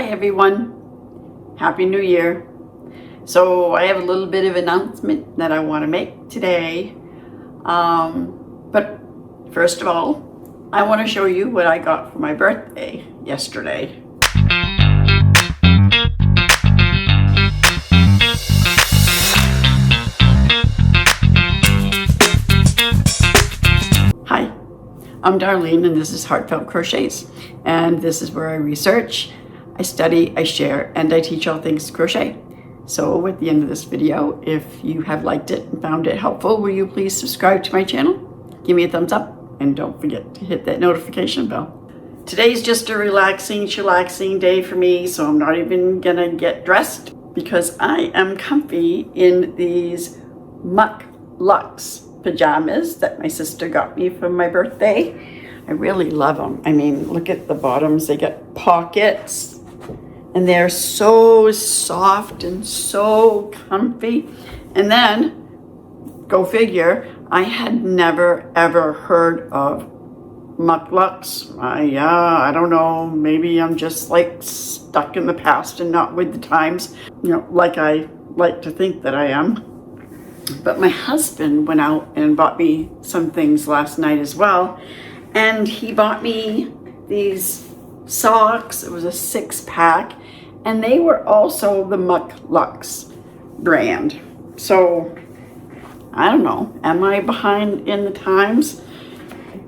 Hi everyone, Happy New Year. So I have a little bit of announcement that I want to make today. But first of all, I want to show you what I got for my birthday yesterday. Hi, I'm Darlene and this is Heartfelt Crochets, and this is where I research, I study, I share, and I teach all things crochet. So at the end of this video, if you have liked it and found it helpful, will you please subscribe to my channel? Give me a thumbs up and don't forget to hit that notification bell. Today's just a relaxing, chillaxing day for me, so I'm not even gonna get dressed because I am comfy in these Muck Luxe pajamas that my sister got me for my birthday. I really love them. I mean, look at the bottoms. They got pockets and they're so soft and so comfy. And then, go figure, I had never ever heard of Muck Luxe. I don't know, maybe I'm just like stuck in the past and not with the times, like I like to think that I am. But my husband went out and bought me some things last night as well. And he bought me these socks. It was a 6-pack. And they were also the Muck Luxe brand. So, I don't know. Am I behind in the times?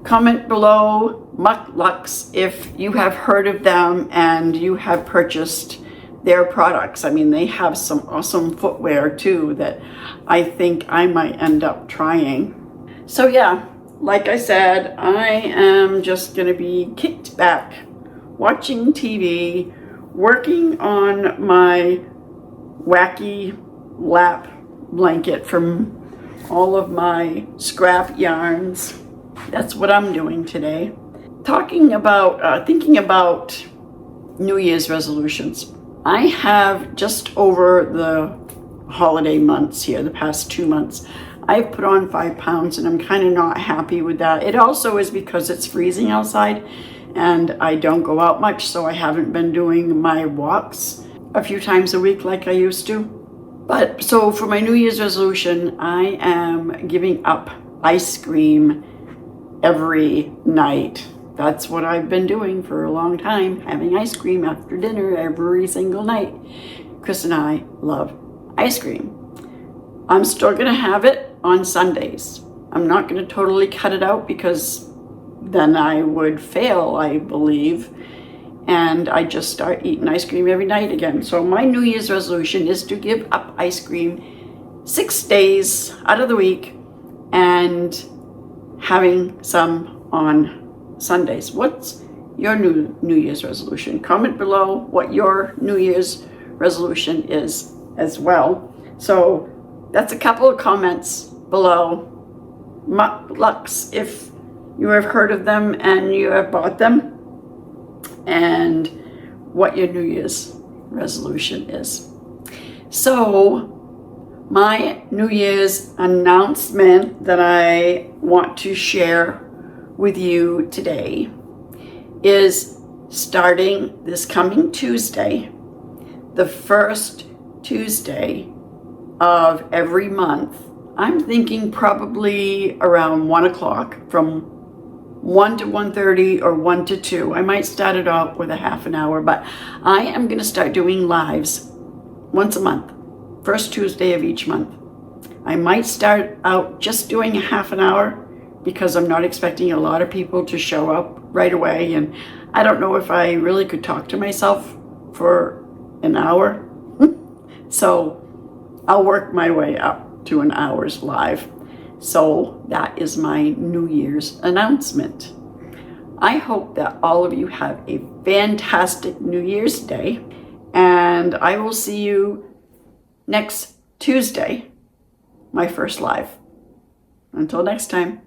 Comment below Muck Luxe if you have heard of them and you have purchased their products. I mean, they have some awesome footwear too that I think I might end up trying. So yeah, like I said, I am just gonna be kicked back, watching TV, working on my wacky lap blanket from all of my scrap yarns. That's what I'm doing today. Thinking about New Year's resolutions. I have just over the holiday months here, the past 2 months, I've put on 5 pounds and I'm kind of not happy with that. It also is because it's freezing outside and I don't go out much, so I haven't been doing my walks a few times a week like I used to. But so for my New Year's resolution, I am giving up ice cream every night. That's what I've been doing for a long time, having ice cream after dinner every single night. Chris and I love ice cream. I'm still gonna have it on Sundays. I'm not gonna totally cut it out because then I would fail, I believe, and I just start eating ice cream every night again. So my New Year's resolution is to give up ice cream 6 days out of the week and having some on Sundays. What's your New Year's resolution? Comment below what your New Year's resolution is as well. So that's a couple of comments below. Muck Luxe, if you have heard of them and you have bought them, and what your New Year's resolution is. So my New Year's announcement that I want to share with you today is starting this coming Tuesday, the first Tuesday of every month. I'm thinking probably around 1 o'clock, from 1 to 1:30 or 1 to 2. I might start it out with a half an hour, but I am going to start doing lives once a month, first Tuesday of each month. I might start out just doing a half an hour because I'm not expecting a lot of people to show up right away, and I don't know if I really could talk to myself for an hour. So I'll work my way up to an hour's live. So that is my New Year's announcement. I hope that all of you have a fantastic New Year's Day, and I will see you next Tuesday, my first live. Until next time,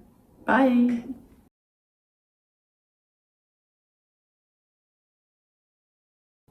bye.